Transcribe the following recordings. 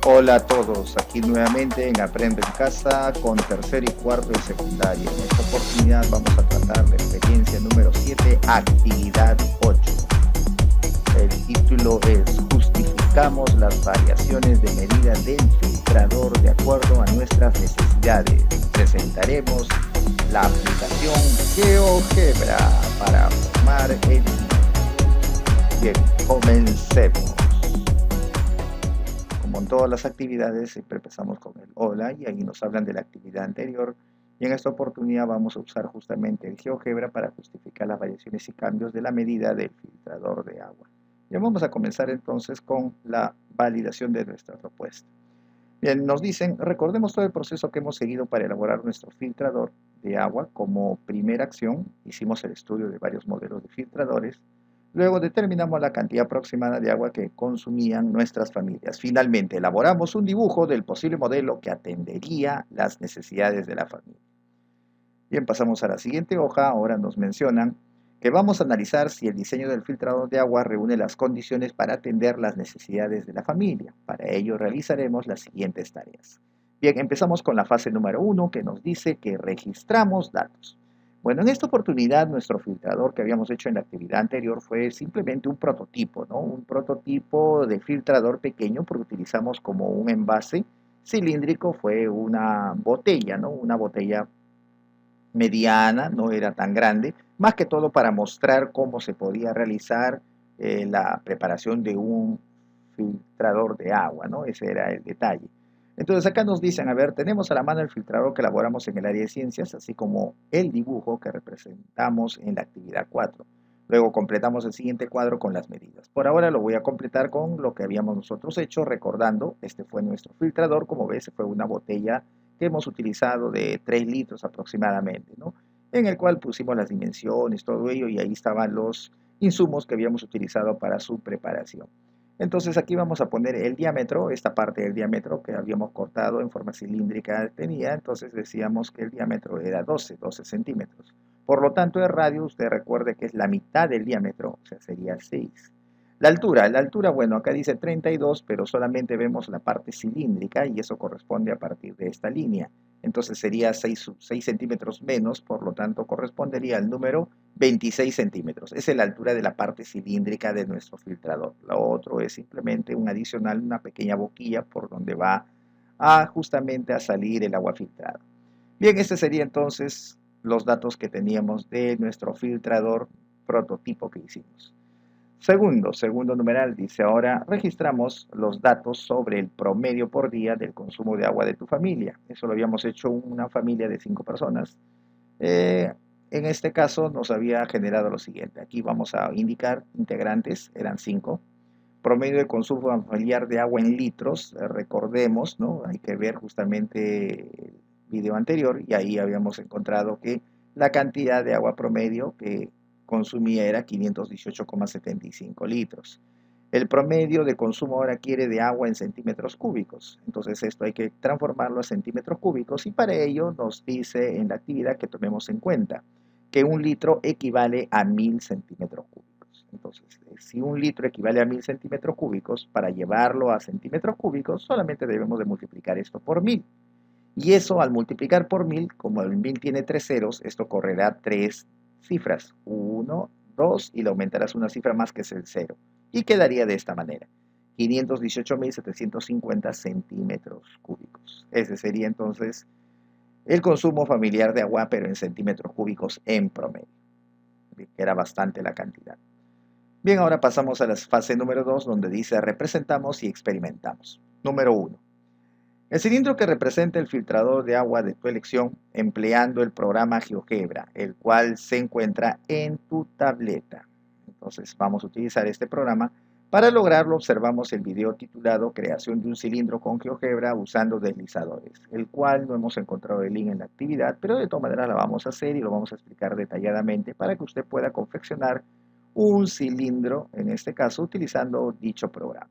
Hola a todos, aquí nuevamente en Aprende en Casa con tercero y cuarto de secundaria. En esta oportunidad vamos a tratar la experiencia número 7, actividad 8. El título es Justificamos las variaciones de medida del filtrador de acuerdo a nuestras necesidades. Presentaremos la aplicación GeoGebra para formar el... Bien, comencemos. Como en todas las actividades, siempre empezamos con el hola y ahí nos hablan de la actividad anterior. Y en esta oportunidad vamos a usar justamente el GeoGebra para justificar las variaciones y cambios de la medida del filtrador de agua. Ya vamos a comenzar entonces con la validación de nuestra propuesta. Bien, nos dicen, recordemos todo el proceso que hemos seguido para elaborar nuestro filtrador de agua. Como primera acción, hicimos el estudio de varios modelos de filtradores. Luego determinamos la cantidad aproximada de agua que consumían nuestras familias. Finalmente, elaboramos un dibujo del posible modelo que atendería las necesidades de la familia. Bien, pasamos a la siguiente hoja. Ahora nos mencionan que vamos a analizar si el diseño del filtrador de agua reúne las condiciones para atender las necesidades de la familia. Para ello realizaremos las siguientes tareas. Bien, empezamos con la fase número 1 que nos dice que registramos datos. Bueno, en esta oportunidad nuestro filtrador que habíamos hecho en la actividad anterior fue simplemente un prototipo, ¿no? Un prototipo de filtrador pequeño porque utilizamos como un envase cilíndrico, fue una botella, ¿no? Una botella mediana, no era tan grande, más que todo para mostrar cómo se podía realizar la preparación de un filtrador de agua, ¿no? Ese era el detalle. Entonces acá nos dicen, a ver, tenemos a la mano el filtrador que elaboramos en el área de ciencias, así como el dibujo que representamos en la actividad 4. Luego completamos el siguiente cuadro con las medidas. Por ahora lo voy a completar con lo que habíamos nosotros hecho, recordando, este fue nuestro filtrador, como ves, fue una botella que hemos utilizado de 3 litros aproximadamente, ¿no? En el cual pusimos las dimensiones, todo ello, y ahí estaban los insumos que habíamos utilizado para su preparación. Entonces aquí vamos a poner el diámetro, esta parte del diámetro que habíamos cortado en forma cilíndrica tenía, entonces decíamos que el diámetro era 12 centímetros. Por lo tanto el radio, usted recuerde que es la mitad del diámetro, o sea, sería 6. La altura, bueno, acá dice 32, pero solamente vemos la parte cilíndrica y eso corresponde a partir de esta línea. Entonces sería 6 centímetros menos, por lo tanto correspondería al número 26 centímetros. Esa es la altura de la parte cilíndrica de nuestro filtrador. Lo otro es simplemente un adicional, una pequeña boquilla por donde va justamente a salir el agua filtrada. Bien, este sería entonces los datos que teníamos de nuestro filtrador prototipo que hicimos. Segundo numeral dice ahora registramos los datos sobre el promedio por día del consumo de agua de tu familia. Eso lo habíamos hecho una familia de 5 personas. En este caso nos había generado lo siguiente. Aquí vamos a indicar integrantes, eran 5. Promedio de consumo familiar de agua en litros, recordemos, ¿no? Hay que ver justamente el video anterior y ahí habíamos encontrado que la cantidad de agua promedio que consumía era 518,75 litros. El promedio de consumo ahora quiere de agua en centímetros cúbicos. Entonces esto hay que transformarlo a centímetros cúbicos y para ello nos dice en la actividad que tomemos en cuenta que un litro equivale a 1000 centímetros cúbicos. Entonces, si un litro equivale a 1000 centímetros cúbicos, para llevarlo a centímetros cúbicos solamente debemos de multiplicar esto por 1000. Y eso al multiplicar por 1000, como el 1000 tiene 3 ceros, esto correrá 3 cifras, 1, 2 y le aumentarás una cifra más que es el 0. Y quedaría de esta manera, 518.750 centímetros cúbicos. Ese sería entonces el consumo familiar de agua, pero en centímetros cúbicos en promedio. Que era bastante la cantidad. Bien, ahora pasamos a la fase número 2, donde dice representamos y experimentamos. Número 1. El cilindro que representa el filtrador de agua de tu elección empleando el programa GeoGebra, el cual se encuentra en tu tableta. Entonces vamos a utilizar este programa. Para lograrlo observamos el video titulado Creación de un cilindro con GeoGebra usando deslizadores, el cual no hemos encontrado el link en la actividad, pero de todas maneras la vamos a hacer y lo vamos a explicar detalladamente para que usted pueda confeccionar un cilindro, en este caso utilizando dicho programa.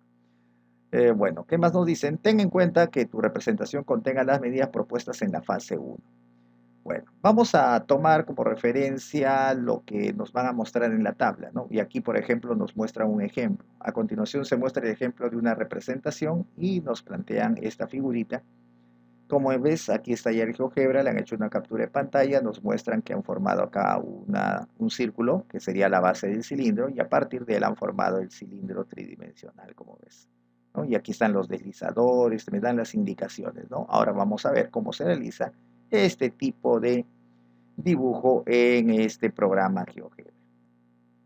Bueno, ¿qué más nos dicen? Ten en cuenta que tu representación contenga las medidas propuestas en la fase 1. Bueno, vamos a tomar como referencia lo que nos van a mostrar en la tabla, ¿no? Y aquí, por ejemplo, nos muestra un ejemplo. A continuación se muestra el ejemplo de una representación y nos plantean esta figurita. Como ves, aquí está ya el GeoGebra, le han hecho una captura de pantalla, nos muestran que han formado acá un círculo, que sería la base del cilindro, y a partir de él han formado el cilindro tridimensional, como ves, ¿no? Y aquí están los deslizadores, me dan las indicaciones, ¿no? Ahora vamos a ver cómo se realiza este tipo de dibujo en este programa GeoGebra.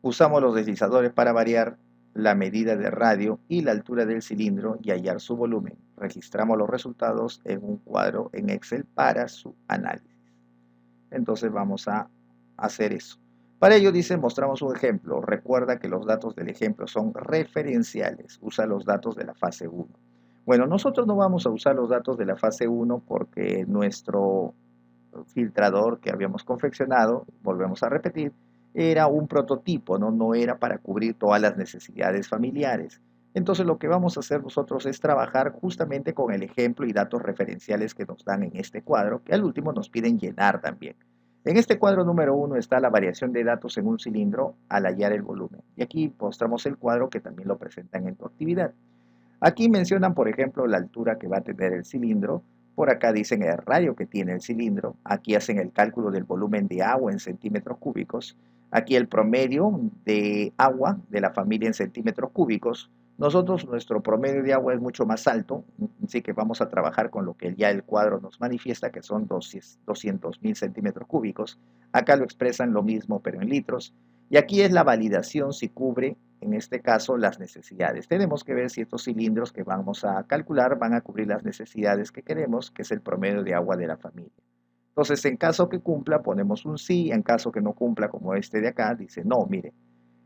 Usamos los deslizadores para variar la medida de radio y la altura del cilindro y hallar su volumen. Registramos los resultados en un cuadro en Excel para su análisis. Entonces vamos a hacer eso. Para ello dice, mostramos un ejemplo. Recuerda que los datos del ejemplo son referenciales. Usa los datos de la fase 1. Bueno, nosotros no vamos a usar los datos de la fase 1 porque nuestro filtrador que habíamos confeccionado, volvemos a repetir, era un prototipo, no era para cubrir todas las necesidades familiares. Entonces lo que vamos a hacer nosotros es trabajar justamente con el ejemplo y datos referenciales que nos dan en este cuadro, que al último nos piden llenar también. En este cuadro número 1 está la variación de datos en un cilindro al hallar el volumen. Y aquí mostramos el cuadro que también lo presentan en tu actividad. Aquí mencionan, por ejemplo, la altura que va a tener el cilindro. Por acá dicen el radio que tiene el cilindro. Aquí hacen el cálculo del volumen de agua en centímetros cúbicos. Aquí el promedio de agua de la familia en centímetros cúbicos. Nosotros, nuestro promedio de agua es mucho más alto, así que vamos a trabajar con lo que ya el cuadro nos manifiesta, que son 200.000 centímetros cúbicos. Acá lo expresan lo mismo, pero en litros. Y aquí es la validación si cubre, en este caso, las necesidades. Tenemos que ver si estos cilindros que vamos a calcular van a cubrir las necesidades que queremos, que es el promedio de agua de la familia. Entonces, en caso que cumpla, ponemos un sí. En caso que no cumpla, como este de acá, dice no, mire.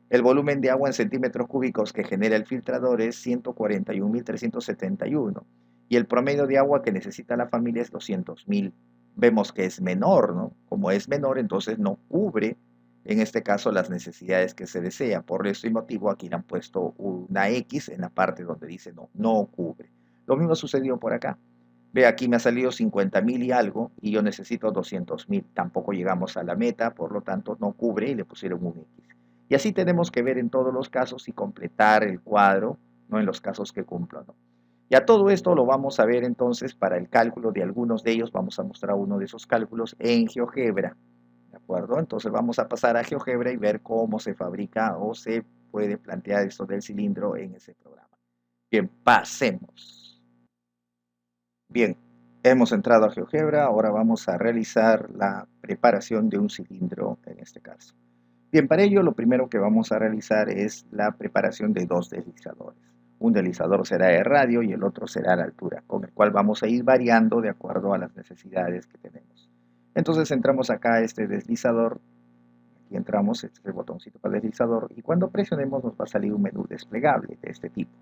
El volumen de agua en centímetros cúbicos que genera el filtrador es 141.371 y el promedio de agua que necesita la familia es 200.000. Vemos que es menor, ¿no? Como es menor, entonces no cubre, en este caso, las necesidades que se desea. Por este motivo, aquí le han puesto una X en la parte donde dice no cubre. Lo mismo sucedió por acá. Ve, aquí me ha salido 50.000 y algo y yo necesito 200.000. Tampoco llegamos a la meta, por lo tanto no cubre y le pusieron un X. Y así tenemos que ver en todos los casos y completar el cuadro, no en los casos que cumplan, ¿no? Ya todo esto lo vamos a ver entonces para el cálculo de algunos de ellos. Vamos a mostrar uno de esos cálculos en GeoGebra, ¿de acuerdo? Entonces vamos a pasar a GeoGebra y ver cómo se fabrica o se puede plantear esto del cilindro en ese programa. Bien, pasemos. Bien, hemos entrado a GeoGebra, ahora vamos a realizar la preparación de un cilindro en este caso. Bien, para ello lo primero que vamos a realizar es la preparación de dos deslizadores. Un deslizador será de radio y el otro será la altura, con el cual vamos a ir variando de acuerdo a las necesidades que tenemos. Entonces entramos acá a este deslizador, aquí entramos, este es el botoncito para el deslizador, y cuando presionemos nos va a salir un menú desplegable de este tipo,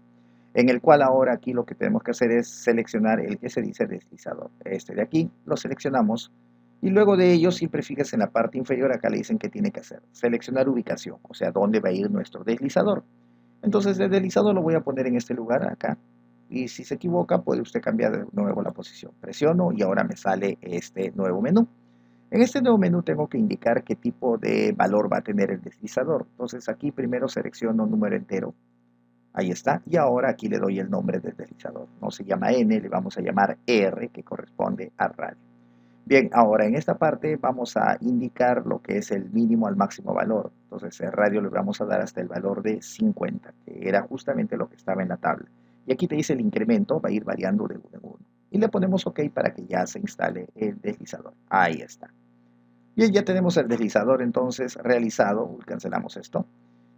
en el cual ahora aquí lo que tenemos que hacer es seleccionar el que se dice deslizador. Este de aquí lo seleccionamos. Y luego de ello, siempre fíjese en la parte inferior, acá le dicen que tiene que hacer. Seleccionar ubicación, o sea, dónde va a ir nuestro deslizador. Entonces, el deslizador lo voy a poner en este lugar, acá. Y si se equivoca, puede usted cambiar de nuevo la posición. Presiono y ahora me sale este nuevo menú. En este nuevo menú tengo que indicar qué tipo de valor va a tener el deslizador. Entonces, aquí primero selecciono número entero. Ahí está. Y ahora aquí le doy el nombre del deslizador. No se llama N, le vamos a llamar R, que corresponde a radio. Bien, ahora en esta parte vamos a indicar lo que es el mínimo al máximo valor. Entonces el radio le vamos a dar hasta el valor de 50, que era justamente lo que estaba en la tabla. Y aquí te dice el incremento, va a ir variando de uno en uno. Y le ponemos OK para que ya se instale el deslizador. Ahí está. Bien, ya tenemos el deslizador entonces realizado. Cancelamos esto.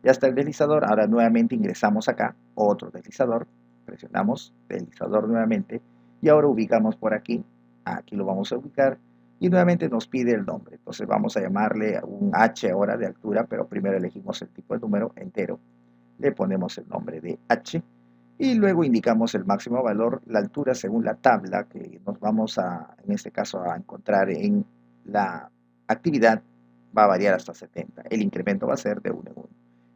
Ya está el deslizador. Ahora nuevamente ingresamos acá, otro deslizador. Presionamos deslizador nuevamente. Y ahora ubicamos por aquí. Aquí lo vamos a ubicar. Y nuevamente nos pide el nombre. Entonces vamos a llamarle un H ahora de altura, pero primero elegimos el tipo de número entero. Le ponemos el nombre de H. Y luego indicamos el máximo valor, la altura según la tabla que nos vamos a, en este caso, a encontrar en la actividad, va a variar hasta 70. El incremento va a ser de 1 en 1.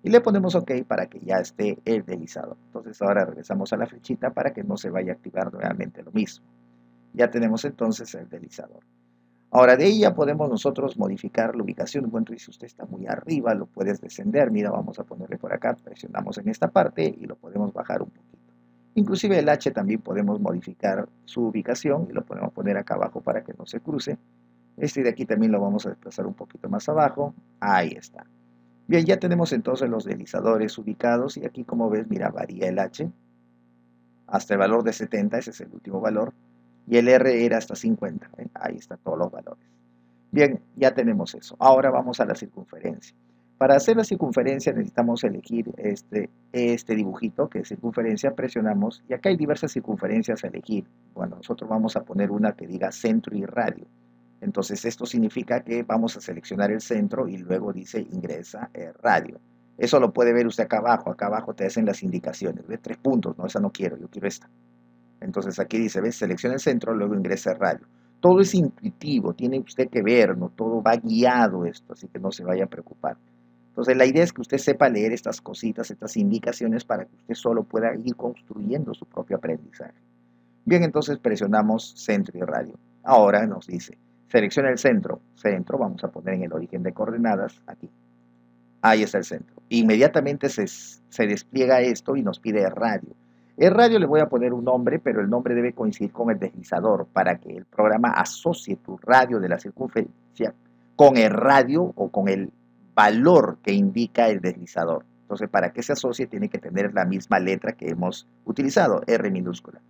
Y le ponemos OK para que ya esté el deslizador. Entonces ahora regresamos a la flechita para que no se vaya a activar nuevamente lo mismo. Ya tenemos entonces el deslizador. Ahora, de ahí ya podemos nosotros modificar la ubicación. Bueno, si usted está muy arriba, lo puedes descender. Mira, vamos a ponerle por acá, presionamos en esta parte y lo podemos bajar un poquito. Inclusive el H también podemos modificar su ubicación y lo podemos poner acá abajo para que no se cruce. Este de aquí también lo vamos a desplazar un poquito más abajo. Ahí está. Bien, ya tenemos entonces los deslizadores ubicados y aquí como ves, mira, varía el H hasta el valor de 70, ese es el último valor, y el R era hasta 50, ¿eh? Ahí están todos los valores. Bien, ya tenemos eso. Ahora vamos a la circunferencia. Para hacer la circunferencia necesitamos elegir este dibujito que es circunferencia, presionamos y acá hay diversas circunferencias a elegir. Bueno, nosotros vamos a poner una que diga centro y radio. Entonces esto significa que vamos a seleccionar el centro y luego dice ingresa el radio. Eso lo puede ver usted acá abajo te hacen las indicaciones, ¿ve? 3 puntos, no, esa no quiero, yo quiero esta. Entonces aquí dice, ¿ves? Selecciona el centro, luego ingresa el radio. Todo es intuitivo, tiene usted que ver, ¿no? Todo va guiado esto, así que no se vaya a preocupar. Entonces la idea es que usted sepa leer estas cositas, estas indicaciones para que usted solo pueda ir construyendo su propio aprendizaje. Bien, entonces presionamos centro y radio. Ahora nos dice, selecciona el centro. Centro, vamos a poner en el origen de coordenadas, aquí. Ahí está el centro. Inmediatamente se despliega esto y nos pide el radio. El radio le voy a poner un nombre, pero el nombre debe coincidir con el deslizador para que el programa asocie tu radio de la circunferencia con el radio o con el valor que indica el deslizador. Entonces, para que se asocie, tiene que tener la misma letra que hemos utilizado, R minúscula.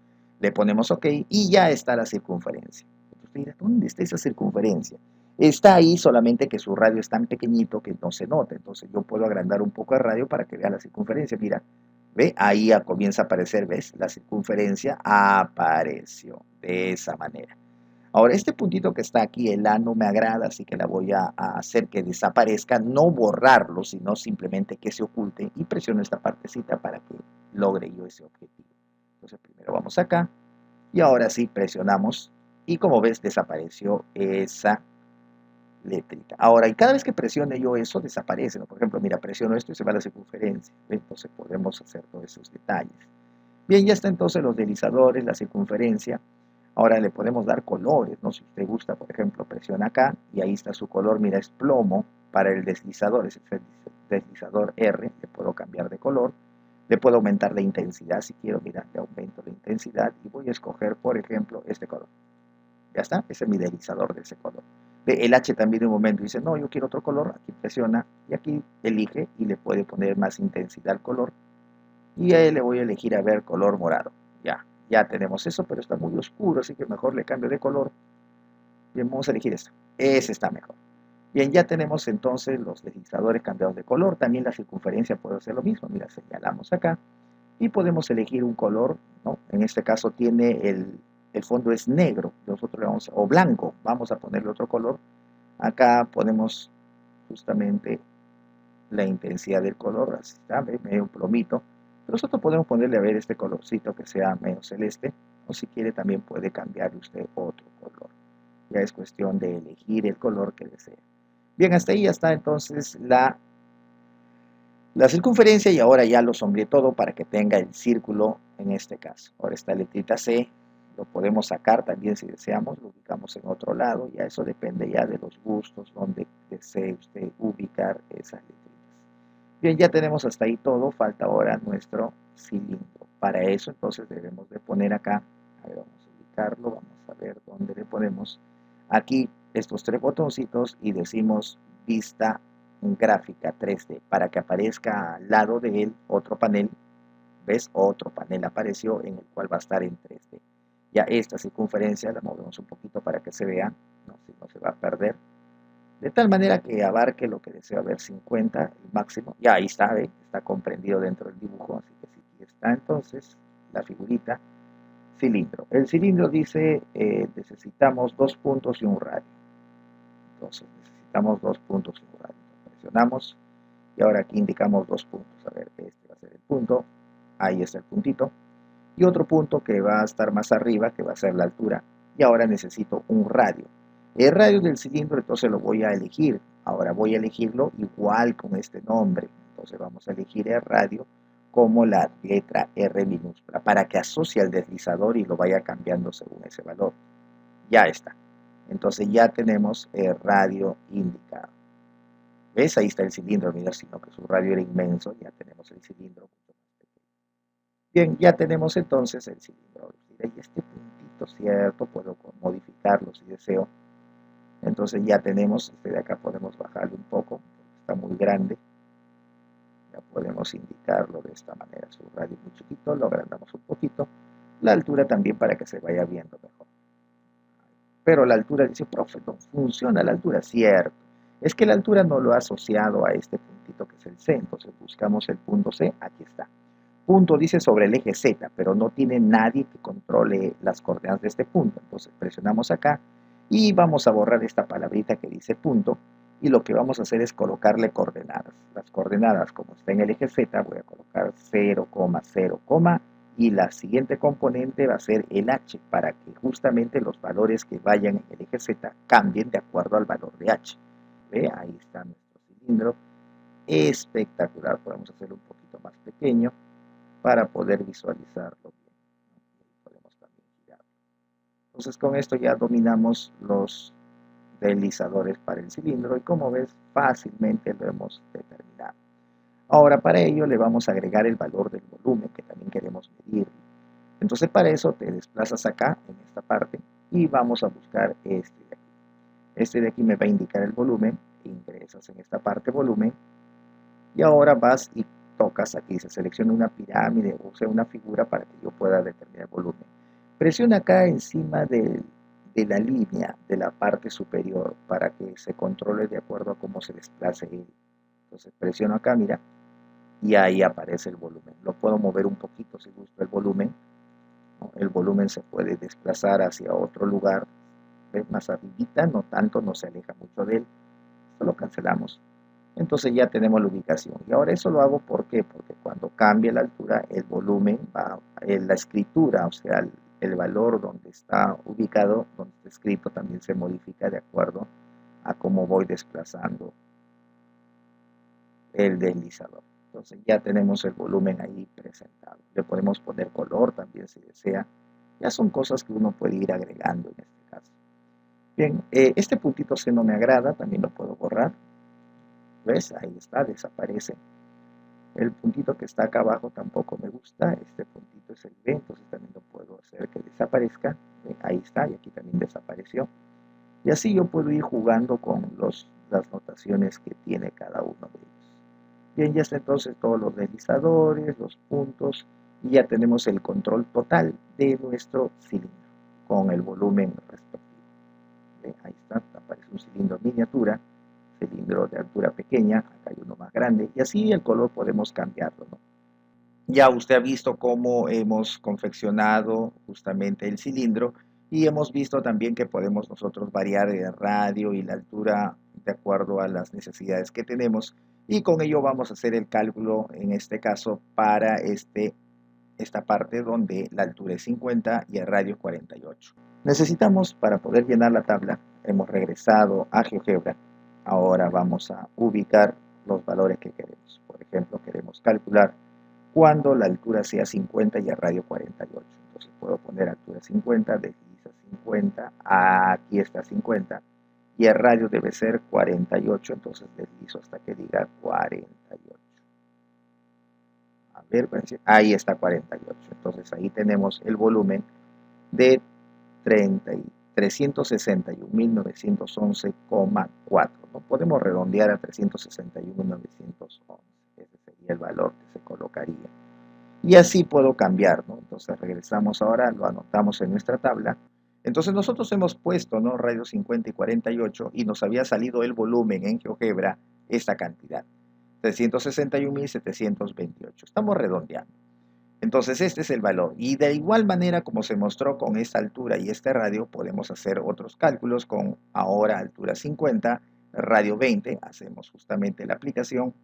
Le ponemos OK y ya está la circunferencia. Entonces, dirá, ¿dónde está esa circunferencia? Está ahí, solamente que su radio es tan pequeñito que no se nota. Entonces yo puedo agrandar un poco el radio para que vea la circunferencia. Mira, ve, ahí ya comienza a aparecer, ¿ves? La circunferencia apareció de esa manera. Ahora, este puntito que está aquí, el A, no me agrada, así que la voy a hacer que desaparezca, no borrarlo, sino simplemente que se oculte y presiono esta partecita para que logre yo ese objetivo. Entonces primero vamos acá y ahora sí presionamos y como ves desapareció esa letrita. Ahora, y cada vez que presione yo eso, desaparece, ¿no? Por ejemplo, mira, presiono esto y se va la circunferencia. Entonces podemos hacer todos esos detalles. Bien, ya está entonces los deslizadores, la circunferencia. Ahora le podemos dar colores, ¿no? Si usted gusta, por ejemplo, presiona acá y ahí está su color. Mira, es plomo para el deslizador, es el deslizador R. Le puedo cambiar de color. Le puedo aumentar la intensidad si quiero. Mira, le aumento la intensidad y voy a escoger, por ejemplo, este color. Ya está, ese es mi deslizador de ese color. El H también de un momento dice, no, yo quiero otro color, aquí presiona y aquí elige y le puede poner más intensidad al color. Y a él le voy a elegir a ver color morado. Ya tenemos eso, pero está muy oscuro, así que mejor le cambio de color. Bien, vamos a elegir este. Ese está mejor. Bien, ya tenemos entonces los deslizadores cambiados de color. También la circunferencia puede hacer lo mismo. Mira, señalamos acá y podemos elegir un color, ¿no? En este caso tiene el fondo es negro, nosotros le vamos o blanco, vamos a ponerle otro color. Acá ponemos justamente la intensidad del color, así está, medio plomito. Pero nosotros podemos ponerle a ver este colorcito que sea medio celeste, o si quiere también puede cambiar usted otro color. Ya es cuestión de elegir el color que desea. Bien, hasta ahí ya está entonces la circunferencia y ahora ya lo sombreé todo para que tenga el círculo en este caso. Ahora esta letrita C lo podemos sacar también si deseamos, lo ubicamos en otro lado, ya eso depende ya de los gustos, donde desee usted ubicar esas letritas. Bien, ya tenemos hasta ahí todo, falta ahora nuestro cilindro. Para eso entonces debemos de poner acá, a ver, vamos a ubicarlo, vamos a ver dónde le ponemos aquí estos 3 botoncitos y decimos vista gráfica 3D para que aparezca al lado de él otro panel. ¿Ves? Otro panel apareció en el cual va a estar en 3D. Ya esta circunferencia la movemos un poquito para que se vea, no, si no se va a perder. De tal manera que abarque lo que deseo ver, 50, el máximo. Ya ahí está, ¿ve? Está comprendido dentro del dibujo, así que sí está entonces la figurita cilindro. El cilindro dice necesitamos 2 puntos y un radio. Entonces necesitamos 2 puntos y un radio. Presionamos y ahora aquí indicamos 2 puntos. A ver, este va a ser el punto. Ahí está el puntito. Y otro punto que va a estar más arriba, que va a ser la altura. Y ahora necesito un radio. El radio del cilindro entonces lo voy a elegir. Ahora voy a elegirlo igual con este nombre. Entonces vamos a elegir el radio como la letra R minúscula para que asocie al deslizador y lo vaya cambiando según ese valor. Ya está. Entonces ya tenemos el radio indicado. ¿Ves? Ahí está el cilindro, mira, sino que su radio era inmenso, ya tenemos el cilindro. Bien, ya tenemos entonces el cilindro. Y este puntito, ¿cierto? Puedo modificarlo si deseo. Entonces ya tenemos, este de acá podemos bajarlo un poco, está muy grande. Ya podemos indicarlo de esta manera, su radio muy chiquito, lo agrandamos un poquito. La altura también para que se vaya viendo mejor. Pero la altura, dice, profe, no funciona la altura, cierto. Es que la altura no lo ha asociado a este puntito que es el C, entonces buscamos el punto C, aquí está. Punto dice sobre el eje Z, pero no tiene nadie que controle las coordenadas de este punto. Entonces presionamos acá y vamos a borrar esta palabrita que dice punto y lo que vamos a hacer es colocarle coordenadas. Las coordenadas, como está en el eje Z, voy a colocar 0, 0, y la siguiente componente va a ser el H para que justamente los valores que vayan en el eje Z cambien de acuerdo al valor de H. ¿Ve? Ahí está nuestro cilindro. Espectacular. Podemos hacerlo un poquito más pequeño para poder visualizarlo bien. Podemos también girarlo. Entonces con esto ya dominamos los deslizadores para el cilindro y como ves fácilmente lo hemos determinado. Ahora para ello le vamos a agregar el valor del volumen que también queremos medir. Entonces para eso te desplazas acá en esta parte y vamos a buscar este de aquí. Este de aquí me va a indicar el volumen, ingresas en esta parte volumen y ahora vas y tocas aquí, se selecciona una pirámide o sea una figura para que yo pueda determinar el volumen. Presiona acá encima de la línea de la parte superior para que se controle de acuerdo a cómo se desplace él. Entonces presiono acá, mira, y ahí aparece el volumen. Lo puedo mover un poquito si gusto el volumen, ¿no? El volumen se puede desplazar hacia otro lugar, ¿ves? Más arribita, no tanto, no se aleja mucho de él. Esto lo cancelamos. Entonces ya tenemos la ubicación. Y ahora eso lo hago ¿por qué? Porque cuando cambie la altura, el volumen va, la escritura, o sea, el valor donde está ubicado, donde está escrito, también se modifica de acuerdo a cómo voy desplazando el deslizador. Entonces ya tenemos el volumen ahí presentado. Le podemos poner color también si desea. Ya son cosas que uno puede ir agregando en este caso. Bien, este puntito C no me agrada, también lo puedo borrar. ¿Ves? Ahí está, desaparece. El puntito que está acá abajo tampoco me gusta. Este puntito es el B, entonces también lo puedo hacer que desaparezca. Ahí está, y aquí también desapareció. Y así yo puedo ir jugando con las notaciones que tiene cada uno de ellos. Bien, ya está entonces todos los deslizadores, los puntos, y ya tenemos el control total de nuestro cilindro con el volumen respectivo. Bien, ahí está, aparece un cilindro miniatura, cilindro de altura pequeña, acá hay uno más grande, y así el color podemos cambiarlo, ¿no? Ya usted ha visto cómo hemos confeccionado justamente el cilindro y hemos visto también que podemos nosotros variar el radio y la altura de acuerdo a las necesidades que tenemos y con ello vamos a hacer el cálculo en este caso para esta parte donde la altura es 50 y el radio es 48. Necesitamos para poder llenar la tabla, hemos regresado a GeoGebra, ahora vamos a ubicar los valores que queremos. Por ejemplo, queremos calcular cuando la altura sea 50 y el radio 48. Entonces puedo poner altura 50, desliza 50, aquí está 50, y el radio debe ser 48, entonces deslizo hasta que diga 48. A ver, ahí está 48. Entonces ahí tenemos el volumen de 361.911,4. ¿No? Podemos redondear a 361.911. Ese sería el valor que se colocaría. Y así puedo cambiar, ¿no? Entonces regresamos ahora, lo anotamos en nuestra tabla. Entonces nosotros hemos puesto, ¿no? Radios 50 y 48 y nos había salido el volumen en GeoGebra, esta cantidad, 361.728. Estamos redondeando. Entonces este es el valor. Y de igual manera como se mostró con esta altura y este radio, podemos hacer otros cálculos con ahora altura 50, radio 20. Hacemos justamente la aplicación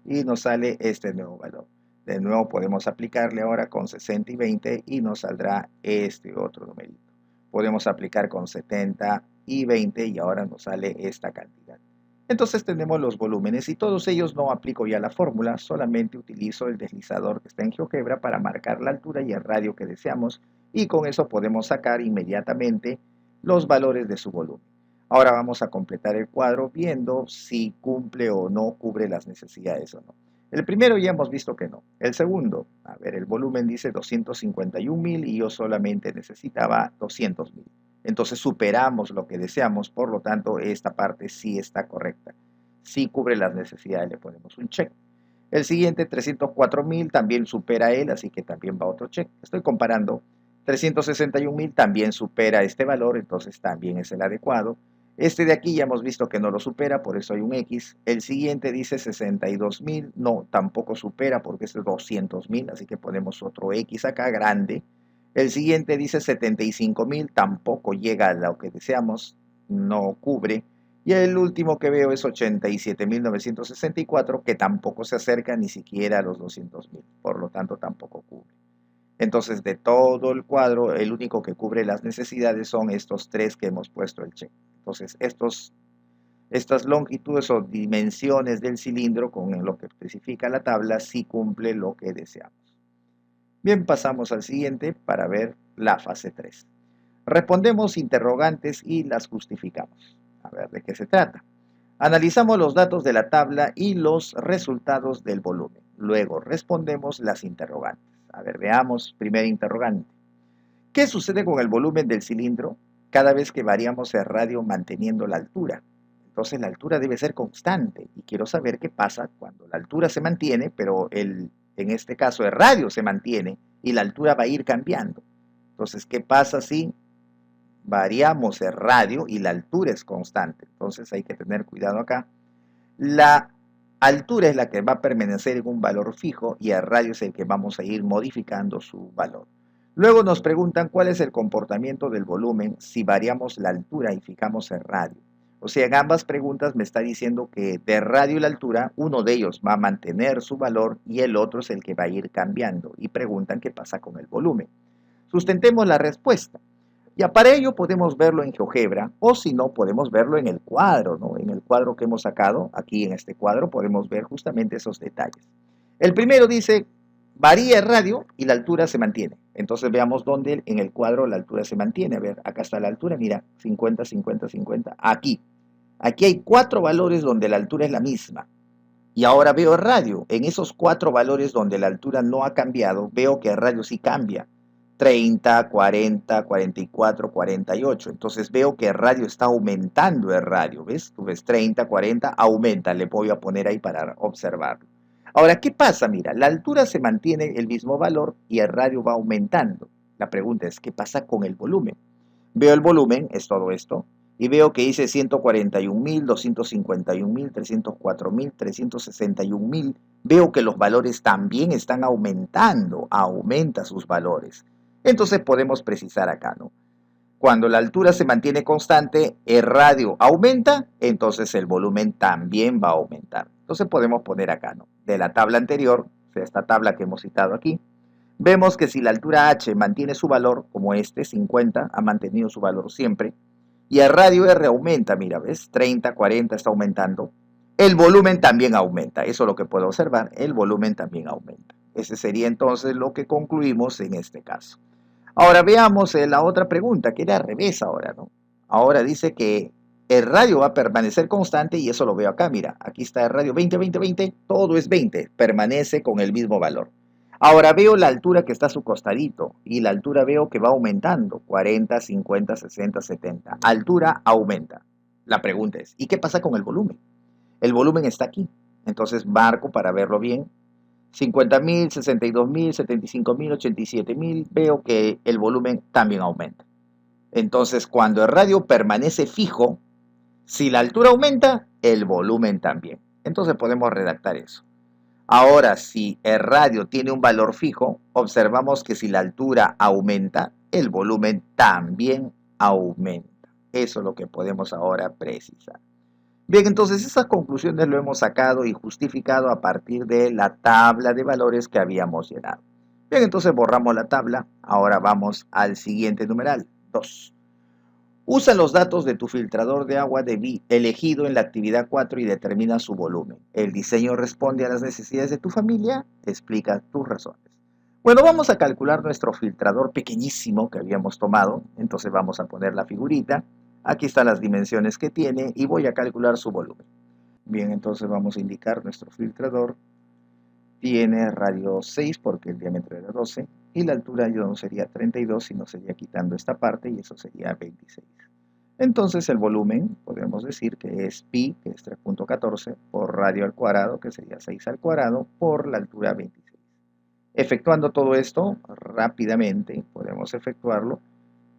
y nos sale este nuevo valor. De nuevo podemos aplicarle ahora con 60 y 20 y nos saldrá este otro numerito. Podemos aplicar con 70 y 20 y ahora nos sale esta cantidad. Entonces tenemos los volúmenes y todos ellos no aplico ya la fórmula, solamente utilizo el deslizador que está en GeoGebra para marcar la altura y el radio que deseamos y con eso podemos sacar inmediatamente los valores de su volumen. Ahora vamos a completar el cuadro viendo si cumple o no cubre las necesidades o no. El primero ya hemos visto que no. El segundo, a ver, el volumen dice 251.000 y yo solamente necesitaba 200.000. Entonces superamos lo que deseamos, por lo tanto esta parte sí está correcta. Sí cubre las necesidades, le ponemos un check. El siguiente, 304.000, también supera él, así que también va otro check. Estoy comparando. 361.000 también supera este valor, entonces también es el adecuado. Este de aquí ya hemos visto que no lo supera, por eso hay un X. El siguiente dice 62.000, no, tampoco supera porque este es 200.000, así que ponemos otro X acá, grande. El siguiente dice 75.000, tampoco llega a lo que deseamos, no cubre. Y el último que veo es 87.964, que tampoco se acerca ni siquiera a los 200.000, por lo tanto tampoco cubre. Entonces, de todo el cuadro, el único que cubre las necesidades son estos tres que hemos puesto el check. Entonces, estas longitudes o dimensiones del cilindro con lo que especifica la tabla sí cumple lo que deseamos. Bien, pasamos al siguiente para ver la fase 3. Respondemos interrogantes y las justificamos. A ver de qué se trata. Analizamos los datos de la tabla y los resultados del volumen. Luego respondemos las interrogantes. A ver, veamos, primer interrogante. ¿Qué sucede con el volumen del cilindro cada vez que variamos el radio manteniendo la altura? Entonces la altura debe ser constante y quiero saber qué pasa cuando la altura se mantiene, pero en este caso el radio se mantiene y la altura va a ir cambiando. Entonces, ¿qué pasa si variamos el radio y la altura es constante? Entonces hay que tener cuidado acá. La altura es la que va a permanecer en un valor fijo y el radio es el que vamos a ir modificando su valor. Luego nos preguntan cuál es el comportamiento del volumen si variamos la altura y fijamos el radio. O sea, en ambas preguntas me está diciendo que de radio y la altura, uno de ellos va a mantener su valor y el otro es el que va a ir cambiando. Y preguntan qué pasa con el volumen. Sustentemos la respuesta. Ya para ello podemos verlo en GeoGebra o si no podemos verlo en el cuadro, ¿no? En el cuadro que hemos sacado, aquí en este cuadro podemos ver justamente esos detalles. El primero dice, varía el radio y la altura se mantiene. Entonces veamos dónde en el cuadro la altura se mantiene. A ver, acá está la altura, mira, 50, 50, 50. Aquí hay 4 valores donde la altura es la misma. Y ahora veo el radio. En esos 4 valores donde la altura no ha cambiado, veo que el radio sí cambia. 30, 40, 44, 48. Entonces veo que el radio está aumentando el radio. ¿Ves? Tú ves 30, 40, aumenta. Le voy a poner ahí para observarlo. Ahora, ¿qué pasa? Mira, la altura se mantiene el mismo valor y el radio va aumentando. La pregunta es, ¿qué pasa con el volumen? Veo el volumen, es todo esto, y veo que dice 141.000, 251.000, 304.000, 361.000. Veo que los valores también están aumentando, aumenta sus valores. Entonces podemos precisar acá, ¿no? Cuando la altura se mantiene constante, el radio aumenta, entonces el volumen también va a aumentar. Entonces podemos poner acá, ¿no? De la tabla anterior, o sea, esta tabla que hemos citado aquí, vemos que si la altura h mantiene su valor, como este, 50, ha mantenido su valor siempre, y el radio r aumenta, mira, ¿ves? 30, 40 está aumentando, el volumen también aumenta. Eso es lo que puedo observar, el volumen también aumenta. Ese sería entonces lo que concluimos en este caso. Ahora veamos la otra pregunta, que era al revés ahora, ¿no? Ahora dice que el radio va a permanecer constante y eso lo veo acá, mira, aquí está el radio 20, 20, 20, todo es 20, permanece con el mismo valor. Ahora veo la altura que está a su costadito y la altura veo que va aumentando, 40, 50, 60, 70. Altura aumenta. La pregunta es, ¿y qué pasa con el volumen? El volumen está aquí, entonces marco para verlo bien. 50.000, 62.000, 75.000, 87.000, veo que el volumen también aumenta. Entonces, cuando el radio permanece fijo, si la altura aumenta, el volumen también. Entonces podemos redactar eso. Ahora, si el radio tiene un valor fijo, observamos que si la altura aumenta, el volumen también aumenta. Eso es lo que podemos ahora precisar. Bien, entonces esas conclusiones lo hemos sacado y justificado a partir de la tabla de valores que habíamos llenado. Bien, entonces borramos la tabla. Ahora vamos al siguiente numeral, 2. Usa los datos de tu filtrador de agua elegido en la actividad 4 y determina su volumen. ¿El diseño responde a las necesidades de tu familia? Explica tus razones. Bueno, vamos a calcular nuestro filtrador pequeñísimo que habíamos tomado. Entonces vamos a poner la figurita. Aquí están las dimensiones que tiene y voy a calcular su volumen. Bien, entonces vamos a indicar nuestro filtrador. Tiene radio 6 porque el diámetro era 12 y la altura ya no sería 32, sino sería quitando esta parte y eso sería 26. Entonces el volumen, podemos decir que es pi, que es 3.14, por radio al cuadrado, que sería 6 al cuadrado, por la altura 26. Efectuando todo esto rápidamente, podemos efectuarlo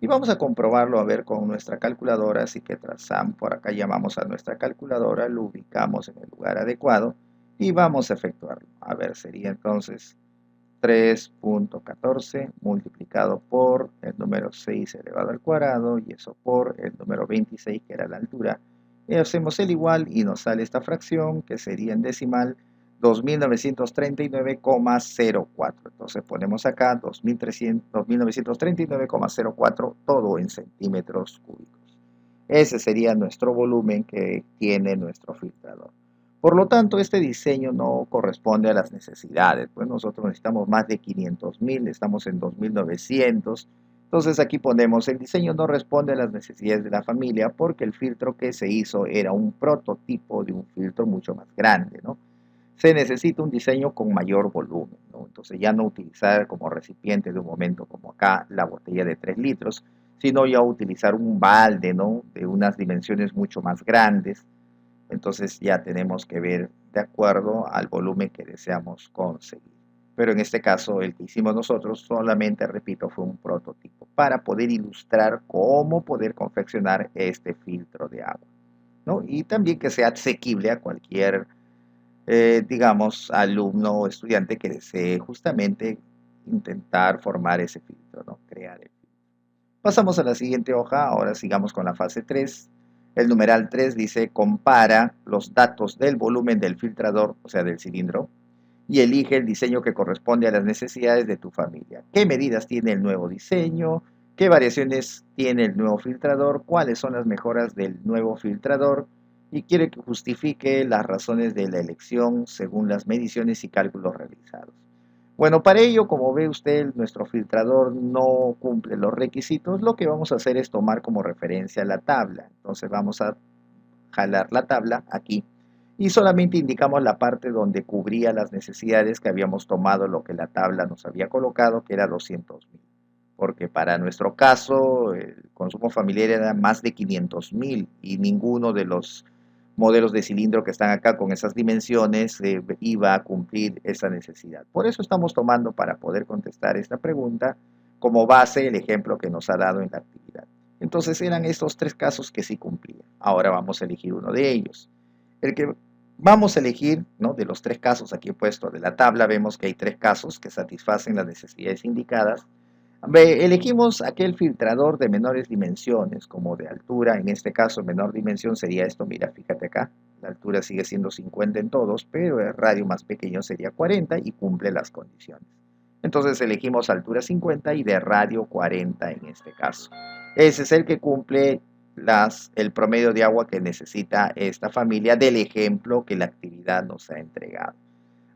y vamos a comprobarlo a ver con nuestra calculadora. Así que trazamos, por acá llamamos a nuestra calculadora, lo ubicamos en el lugar adecuado y vamos a efectuarlo. A ver, sería entonces 3.14 multiplicado por el número 6 elevado al cuadrado y eso por el número 26 que era la altura. Y hacemos el igual y nos sale esta fracción que sería en decimal 2939,04. Entonces ponemos acá 2939,04 todo en centímetros cúbicos. Ese sería nuestro volumen que tiene nuestro filtrador. Por lo tanto, este diseño no corresponde a las necesidades, pues nosotros necesitamos más de 500.000, estamos en 2.900. Entonces aquí ponemos, el diseño no responde a las necesidades de la familia porque el filtro que se hizo era un prototipo de un filtro mucho más grande, ¿no? Se necesita un diseño con mayor volumen, ¿no? Entonces ya no utilizar como recipiente de un momento como acá la botella de 3 litros, sino ya utilizar un balde, ¿no? De unas dimensiones mucho más grandes. Entonces ya tenemos que ver de acuerdo al volumen que deseamos conseguir. Pero en este caso, el que hicimos nosotros solamente, repito, fue un prototipo para poder ilustrar cómo poder confeccionar este filtro de agua, ¿no? Y también que sea asequible a cualquier, digamos, alumno o estudiante que desee justamente intentar formar ese filtro, ¿no? Crear el filtro. Pasamos a la siguiente hoja, ahora sigamos con la fase 3. El numeral 3 dice, compara los datos del volumen del filtrador, o sea, del cilindro, y elige el diseño que corresponde a las necesidades de tu familia. ¿Qué medidas tiene el nuevo diseño? ¿Qué variaciones tiene el nuevo filtrador? ¿Cuáles son las mejoras del nuevo filtrador? Y quiere que justifique las razones de la elección según las mediciones y cálculos realizados. Bueno, para ello, como ve usted, nuestro filtrador no cumple los requisitos. Lo que vamos a hacer es tomar como referencia la tabla. Entonces vamos a jalar la tabla aquí y solamente indicamos la parte donde cubría las necesidades que habíamos tomado, lo que la tabla nos había colocado, que era 200.000. Porque para nuestro caso el consumo familiar era más de 500.000 y ninguno de los modelos de cilindro que están acá con esas dimensiones iba a cumplir esa necesidad. Por eso estamos tomando, para poder contestar esta pregunta, como base el ejemplo que nos ha dado en la actividad. Entonces eran estos 3 casos que sí cumplían. Ahora vamos a elegir uno de ellos. El que vamos a elegir, ¿no? De los 3 casos aquí he puesto de la tabla, vemos que hay 3 casos que satisfacen las necesidades indicadas. Elegimos aquel filtrador de menores dimensiones, como de altura. En este caso, menor dimensión sería esto. Mira, fíjate acá, la altura sigue siendo 50 en todos, pero el radio más pequeño sería 40 y cumple las condiciones. Entonces elegimos altura 50 y de radio 40 en este caso. Ese es el que cumple el promedio de agua que necesita esta familia del ejemplo que la actividad nos ha entregado.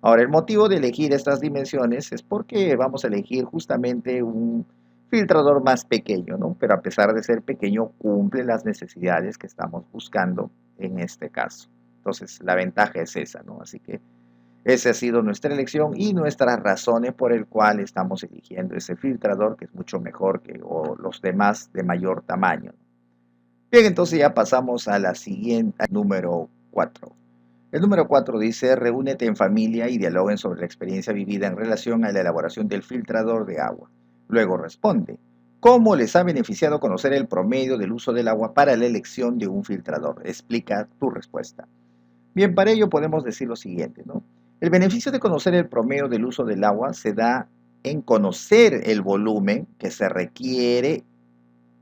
Ahora, el motivo de elegir estas dimensiones es porque vamos a elegir justamente un filtrador más pequeño, ¿no? Pero a pesar de ser pequeño, cumple las necesidades que estamos buscando en este caso. Entonces, la ventaja es esa, ¿no? Así que esa ha sido nuestra elección y nuestras razones por el cual estamos eligiendo ese filtrador, que es mucho mejor que los demás de mayor tamaño. Bien, entonces ya pasamos a la siguiente, al número 4. El número 4 dice, reúnete en familia y dialoguen sobre la experiencia vivida en relación a la elaboración del filtrador de agua. Luego responde, ¿cómo les ha beneficiado conocer el promedio del uso del agua para la elección de un filtrador? Explica tu respuesta. Bien, para ello podemos decir lo siguiente, ¿no? El beneficio de conocer el promedio del uso del agua se da en conocer el volumen que se requiere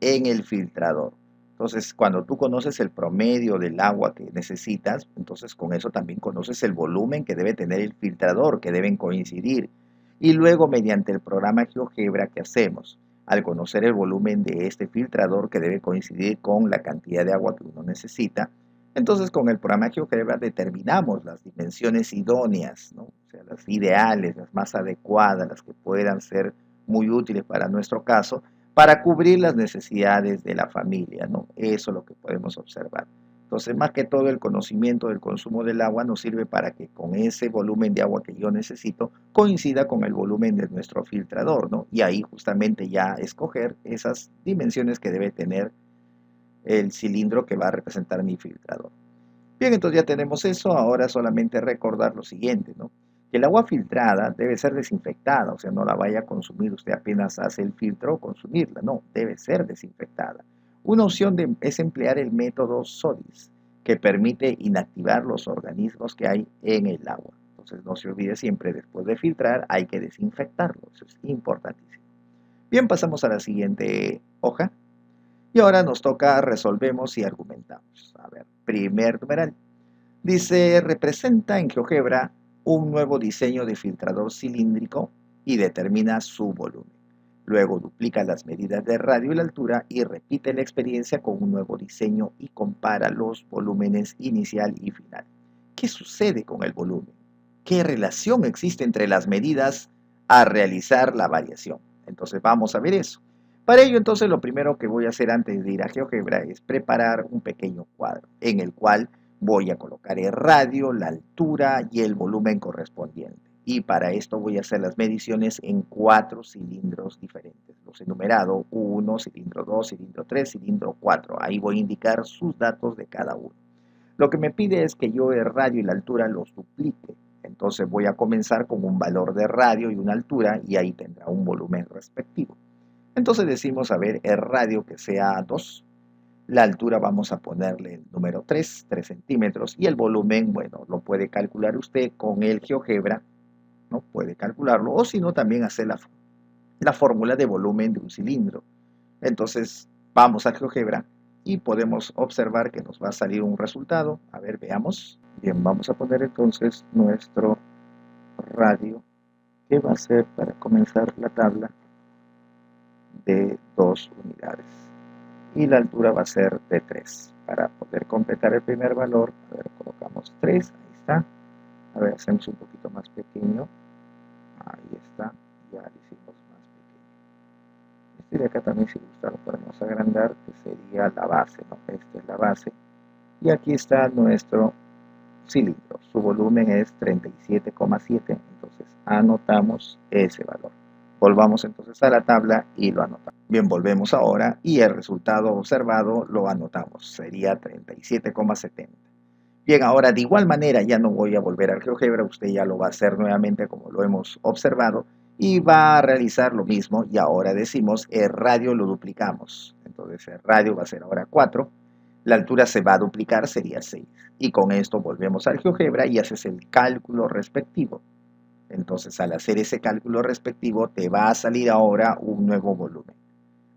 en el filtrador. Entonces, cuando tú conoces el promedio del agua que necesitas, entonces con eso también conoces el volumen que debe tener el filtrador, que deben coincidir. Y luego, mediante el programa GeoGebra que hacemos, al conocer el volumen de este filtrador que debe coincidir con la cantidad de agua que uno necesita, entonces con el programa GeoGebra determinamos las dimensiones idóneas, ¿no? O sea, las ideales, las más adecuadas, las que puedan ser muy útiles para nuestro caso, para cubrir las necesidades de la familia, ¿no? Eso es lo que podemos observar. Entonces, más que todo, el conocimiento del consumo del agua nos sirve para que con ese volumen de agua que yo necesito coincida con el volumen de nuestro filtrador, ¿no? Y ahí justamente ya escoger esas dimensiones que debe tener el cilindro que va a representar mi filtrador. Bien, entonces ya tenemos eso. Ahora solamente recordar lo siguiente, ¿no? Que el agua filtrada debe ser desinfectada, o sea, no la vaya a consumir usted apenas hace el filtro o consumirla, no, debe ser desinfectada. Una opción es emplear el método SODIS, que permite inactivar los organismos que hay en el agua. Entonces no se olvide siempre, después de filtrar, hay que desinfectarlo, eso es importantísimo. Bien, pasamos a la siguiente hoja. Y ahora nos toca resolvemos y argumentamos. A ver, primer numeral. Dice, representa en GeoGebra un nuevo diseño de filtrador cilíndrico y determina su volumen. Luego duplica las medidas de radio y la altura y repite la experiencia con un nuevo diseño y compara los volúmenes inicial y final. ¿Qué sucede con el volumen? ¿Qué relación existe entre las medidas a realizar la variación? Entonces vamos a ver eso. Para ello, entonces, lo primero que voy a hacer antes de ir a GeoGebra es preparar un pequeño cuadro en el cual voy a colocar el radio, la altura y el volumen correspondiente. Y para esto voy a hacer las mediciones en 4 cilindros diferentes. Los he numerado: 1, cilindro 2, cilindro 3, cilindro 4. Ahí voy a indicar sus datos de cada uno. Lo que me pide es que yo el radio y la altura los duplique. Entonces voy a comenzar con un valor de radio y una altura y ahí tendrá un volumen respectivo. Entonces decimos, a ver, el radio que sea 2, la altura vamos a ponerle el número 3 centímetros, y el volumen, bueno, lo puede calcular usted con el GeoGebra, ¿no? Puede calcularlo, o si no, también hacer la fórmula de volumen de un cilindro. Entonces, vamos a GeoGebra y podemos observar que nos va a salir un resultado. A ver, veamos. Bien, vamos a poner entonces nuestro radio, que va a ser para comenzar la tabla de 2 unidades. Y la altura va a ser de 3. Para poder completar el primer valor, a ver, colocamos 3, ahí está. A ver, hacemos un poquito más pequeño. Ahí está, ya lo hicimos más pequeño. Este de acá también, si gusta, lo podemos agrandar, que sería la base, ¿no? Esta es la base. Y aquí está nuestro cilindro. Su volumen es 37,7, entonces anotamos ese valor. Volvamos entonces a la tabla y lo anotamos. Bien, volvemos ahora y el resultado observado lo anotamos. Sería 37,70. Bien, ahora de igual manera ya no voy a volver al GeoGebra, usted ya lo va a hacer nuevamente como lo hemos observado y va a realizar lo mismo. Y ahora decimos el radio lo duplicamos. Entonces el radio va a ser ahora 4. La altura se va a duplicar, sería 6. Y con esto volvemos al GeoGebra y haces el cálculo respectivo. Entonces, al hacer ese cálculo respectivo, te va a salir ahora un nuevo volumen.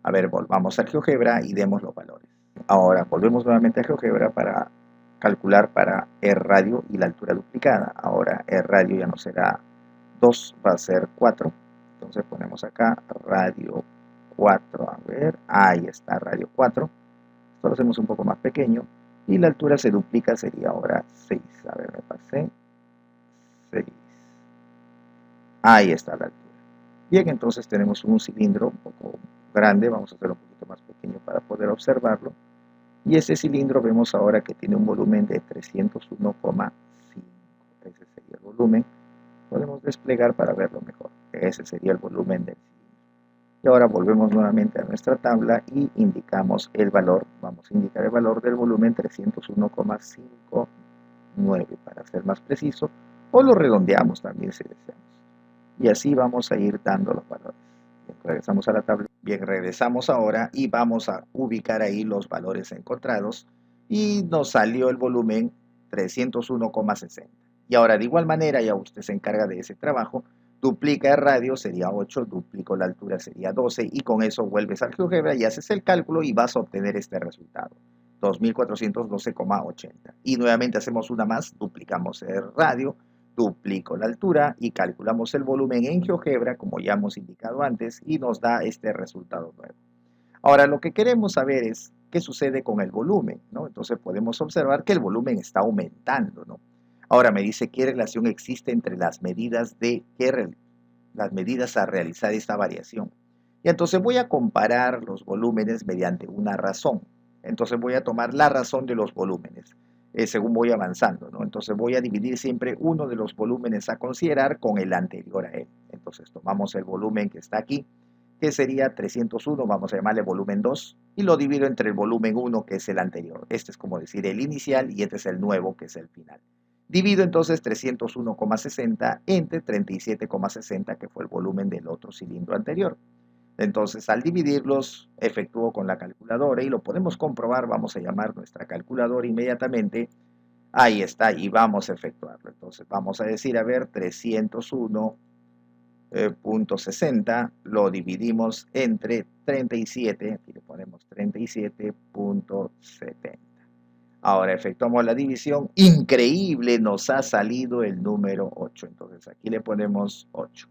A ver, volvamos al GeoGebra y demos los valores. Ahora, volvemos nuevamente al GeoGebra para calcular para el radio y la altura duplicada. Ahora, el radio ya no será 2, va a ser 4. Entonces, ponemos acá radio 4. A ver, ahí está, radio 4. Esto lo hacemos un poco más pequeño. Y la altura se duplica, sería ahora 6. A ver, me pasé. 6. Ahí está la altura. Bien, entonces tenemos un cilindro un poco grande. Vamos a hacerlo un poquito más pequeño para poder observarlo. Y ese cilindro vemos ahora que tiene un volumen de 301,5. Ese sería el volumen. Podemos desplegar para verlo mejor. Ese sería el volumen del cilindro. Y ahora volvemos nuevamente a nuestra tabla y indicamos el valor. Vamos a indicar el valor del volumen 301,59 para ser más preciso. O lo redondeamos también si deseamos. Y así vamos a ir dando los valores. Bien, regresamos a la tabla. Bien, regresamos ahora y vamos a ubicar ahí los valores encontrados. Y nos salió el volumen 301,60. Y ahora de igual manera, ya usted se encarga de ese trabajo. Duplica el radio, sería 8, duplico la altura, sería 12, y con eso vuelves al GeoGebra y haces el cálculo y vas a obtener este resultado, 2412,80. Y nuevamente hacemos una más, duplicamos el radio, duplico la altura y calculamos el volumen en GeoGebra, como ya hemos indicado antes, y nos da este resultado nuevo. Ahora, lo que queremos saber es qué sucede con el volumen, ¿no? Entonces podemos observar que el volumen está aumentando, ¿no? Ahora me dice qué relación existe entre las medidas las medidas a realizar esta variación. Y entonces voy a comparar los volúmenes mediante una razón. Entonces voy a tomar la razón de los volúmenes según voy avanzando, ¿no? Entonces voy a dividir siempre uno de los volúmenes a considerar con el anterior a él. Entonces tomamos el volumen que está aquí, que sería 301, vamos a llamarle volumen 2, y lo divido entre el volumen 1, que es el anterior. Este es como decir el inicial y este es el nuevo, que es el final. Divido entonces 301,60 entre 37,60, que fue el volumen del otro cilindro anterior. Entonces, al dividirlos, efectúo con la calculadora y lo podemos comprobar. Vamos a llamar nuestra calculadora inmediatamente. Ahí está, y vamos a efectuarlo. Entonces, vamos a decir, a ver, 301,60 lo dividimos entre 37, aquí le ponemos 37,70. Ahora efectuamos la división. Increíble, nos ha salido el número 8. Entonces, aquí le ponemos 8.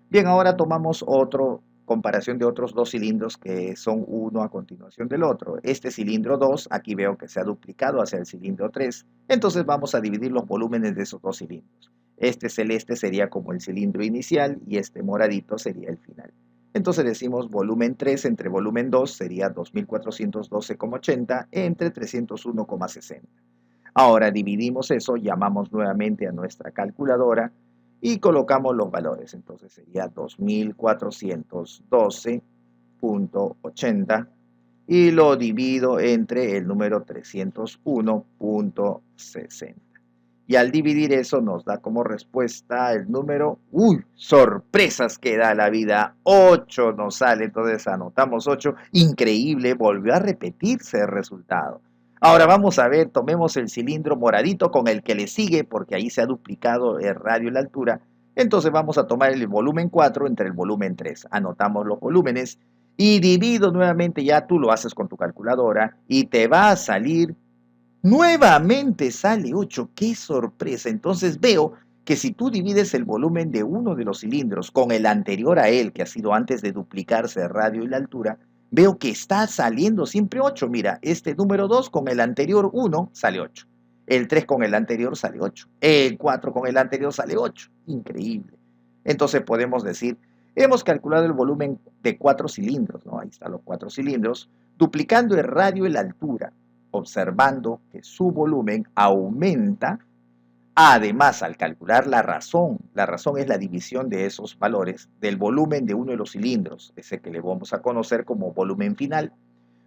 Bien, ahora tomamos otro comparación de otros dos cilindros que son uno a continuación del otro. Este cilindro 2, aquí veo que se ha duplicado hacia el cilindro 3, entonces vamos a dividir los volúmenes de esos dos cilindros. Este celeste sería como el cilindro inicial y este moradito sería el final. Entonces decimos volumen 3 entre volumen 2 sería 2412,80 entre 301,60. Ahora dividimos eso, llamamos nuevamente a nuestra calculadora y colocamos los valores. Entonces sería 2412,80 y lo divido entre el número 301,60. Y al dividir eso nos da como respuesta el número, ¡uy! Sorpresas que da la vida, 8 nos sale, entonces anotamos 8, increíble, volvió a repetirse el resultado. Ahora vamos a ver, tomemos el cilindro moradito con el que le sigue, porque ahí se ha duplicado el radio y la altura. Entonces vamos a tomar el volumen 4 entre el volumen 3. Anotamos los volúmenes y divido nuevamente, ya tú lo haces con tu calculadora, y te va a salir, nuevamente sale 8. ¡Qué sorpresa! Entonces veo que si tú divides el volumen de uno de los cilindros con el anterior a él, que ha sido antes de duplicarse el radio y la altura, veo que está saliendo siempre 8. Mira, este número 2 con el anterior 1 sale 8. El 3 con el anterior sale 8. El 4 con el anterior sale 8. Increíble. Entonces podemos decir, hemos calculado el volumen de 4 cilindros, ¿no? Ahí están los 4 cilindros, duplicando el radio y la altura, observando que su volumen aumenta. Además, al calcular la razón es la división de esos valores del volumen de uno de los cilindros, ese que le vamos a conocer como volumen final,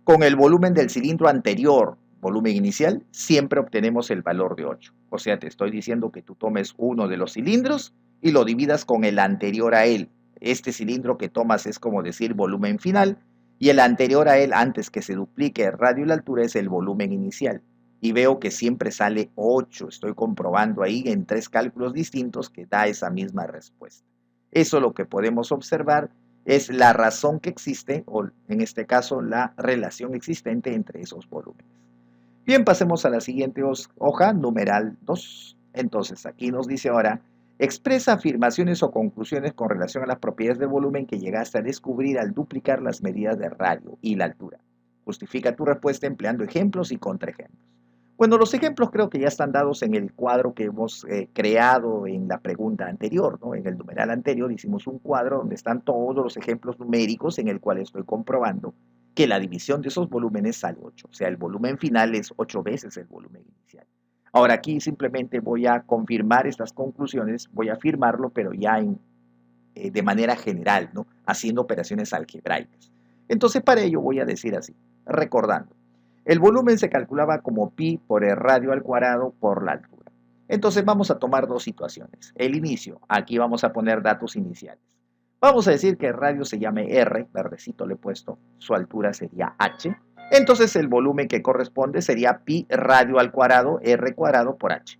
con el volumen del cilindro anterior, volumen inicial, siempre obtenemos el valor de 8. O sea, te estoy diciendo que tú tomes uno de los cilindros y lo dividas con el anterior a él. Este cilindro que tomas es como decir volumen final, y el anterior a él, antes que se duplique el radio y la altura, es el volumen inicial. Y veo que siempre sale 8. Estoy comprobando ahí en 3 cálculos distintos que da esa misma respuesta. Eso lo que podemos observar es la razón que existe, o en este caso la relación existente entre esos volúmenes. Bien, pasemos a la siguiente hoja, numeral 2. Entonces, aquí nos dice ahora, expresa afirmaciones o conclusiones con relación a las propiedades del volumen que llegaste a descubrir al duplicar las medidas de radio y la altura. Justifica tu respuesta empleando ejemplos y contraejemplos. Bueno, los ejemplos creo que ya están dados en el cuadro que hemos creado en la pregunta anterior, ¿no? En el numeral anterior hicimos un cuadro donde están todos los ejemplos numéricos en el cual estoy comprobando que la división de esos volúmenes sale 8. O sea, el volumen final es 8 veces el volumen inicial. Ahora aquí simplemente voy a confirmar estas conclusiones, voy a afirmarlo, pero ya de manera general, ¿no? Haciendo operaciones algebraicas. Entonces, para ello voy a decir así, recordando. El volumen se calculaba como pi por el radio al cuadrado por la altura. Entonces vamos a tomar dos situaciones. El inicio, aquí vamos a poner datos iniciales. Vamos a decir que el radio se llame R, verdecito le he puesto, su altura sería H. Entonces el volumen que corresponde sería pi radio al cuadrado, R cuadrado por H.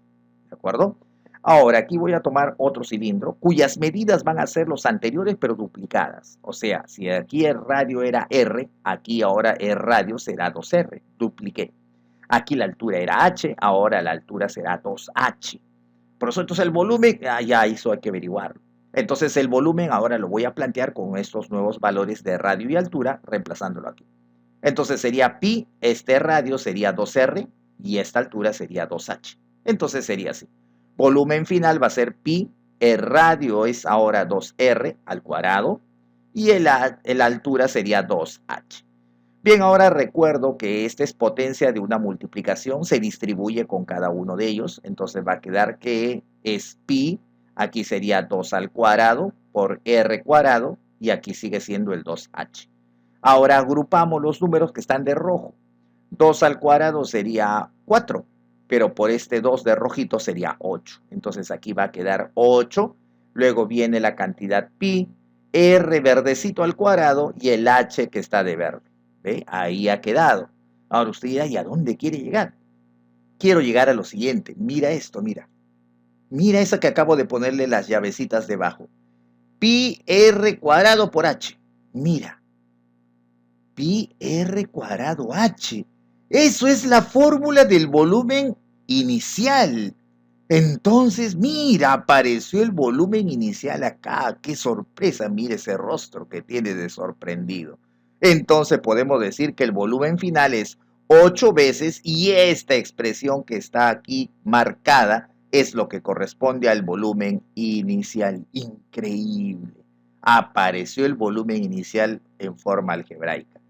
¿De acuerdo? Ahora aquí voy a tomar otro cilindro cuyas medidas van a ser los anteriores pero duplicadas. O sea, si aquí el radio era R, aquí ahora el radio será 2R, dupliqué. Aquí la altura era H, ahora la altura será 2H. Por eso entonces el volumen, ya eso hay que averiguarlo. Entonces el volumen ahora lo voy a plantear con estos nuevos valores de radio y altura, reemplazándolo aquí. Entonces sería pi, este radio sería 2R y esta altura sería 2H. Entonces sería así. Volumen final va a ser pi, el radio es ahora 2r al cuadrado y la altura sería 2h. Bien, ahora recuerdo que esta es potencia de una multiplicación, se distribuye con cada uno de ellos, entonces va a quedar que es pi, aquí sería 2 al cuadrado por r cuadrado y aquí sigue siendo el 2h. Ahora agrupamos los números que están de rojo. 2 al cuadrado sería 4, pero por este 2 de rojito sería 8. Entonces aquí va a quedar 8, luego viene la cantidad pi, r verdecito al cuadrado y el h que está de verde. ¿Ve? Ahí ha quedado. Ahora usted dirá, ¿y a dónde quiere llegar? Quiero llegar a lo siguiente. Mira esto, mira. Mira esa que acabo de ponerle las llavecitas debajo. Pi r cuadrado por h. Mira. Pi r cuadrado h. Eso es la fórmula del volumen inicial. Entonces, mira, apareció el volumen inicial acá. ¡Qué sorpresa! Mire ese rostro que tiene de sorprendido. Entonces podemos decir que el volumen final es 8 veces y esta expresión que está aquí marcada es lo que corresponde al volumen inicial. Increíble. Apareció el volumen inicial en forma algebraica.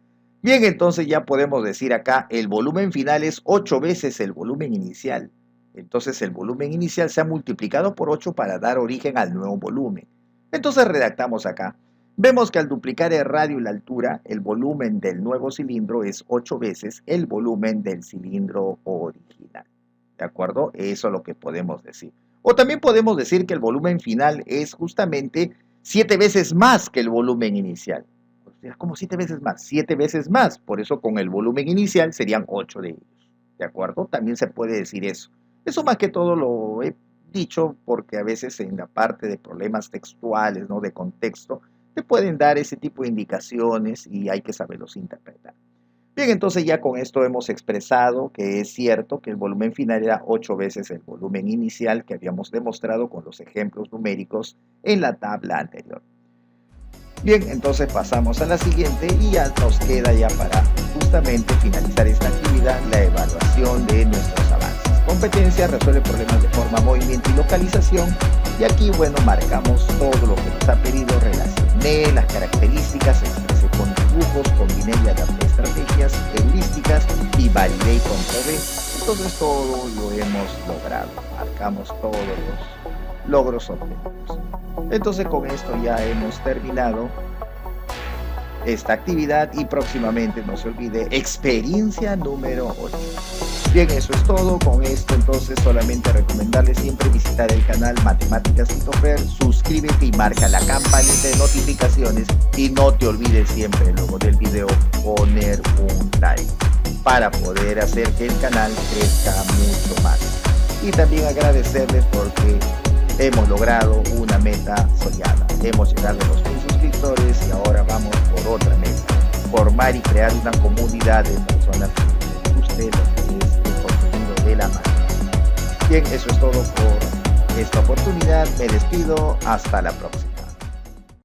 Bien, entonces ya podemos decir acá el volumen final es 8 veces el volumen inicial. Entonces el volumen inicial se ha multiplicado por 8 para dar origen al nuevo volumen. Entonces redactamos acá. Vemos que al duplicar el radio y la altura, el volumen del nuevo cilindro es 8 veces el volumen del cilindro original. ¿De acuerdo? Eso es lo que podemos decir. O también podemos decir que el volumen final es justamente 7 veces más que el volumen inicial. O sea, ¿cómo 7 veces más? 7 veces más. Por eso con el volumen inicial serían 8 de ellos. ¿De acuerdo? También se puede decir eso. Eso más que todo lo he dicho porque a veces en la parte de problemas textuales, ¿no? De contexto, te pueden dar ese tipo de indicaciones y hay que saberlos interpretar. Bien, entonces ya con esto hemos expresado que es cierto que el volumen final era 8 veces el volumen inicial que habíamos demostrado con los ejemplos numéricos en la tabla anterior. Bien, entonces pasamos a la siguiente y ya nos queda ya para justamente finalizar esta actividad la evaluación de nuestros avances. Competencia, resuelve problemas de forma, movimiento y localización. Y aquí, bueno, marcamos todo lo que nos ha pedido, relacioné las características, expresé con dibujos, combiné y adapté estrategias heurísticas y validé y comprobé. Entonces todo lo hemos logrado, marcamos todos los logros obtenidos. Entonces con esto ya hemos terminado esta actividad y próximamente, no se olvide, experiencia número 8. Bien, eso es todo. Con esto entonces solamente recomendarles siempre visitar el canal Matemáticas Christopher, suscríbete y marca la campanita de notificaciones y no te olvides siempre luego del video poner un like para poder hacer que el canal crezca mucho más. Y también agradecerles porque hemos logrado una meta soñada. Hemos llegado a los 1000 suscriptores y ahora vamos por otra meta. Formar y crear una comunidad de personas que les guste lo que es el contenido de la máquina. Bien, eso es todo por esta oportunidad. Me despido. Hasta la próxima.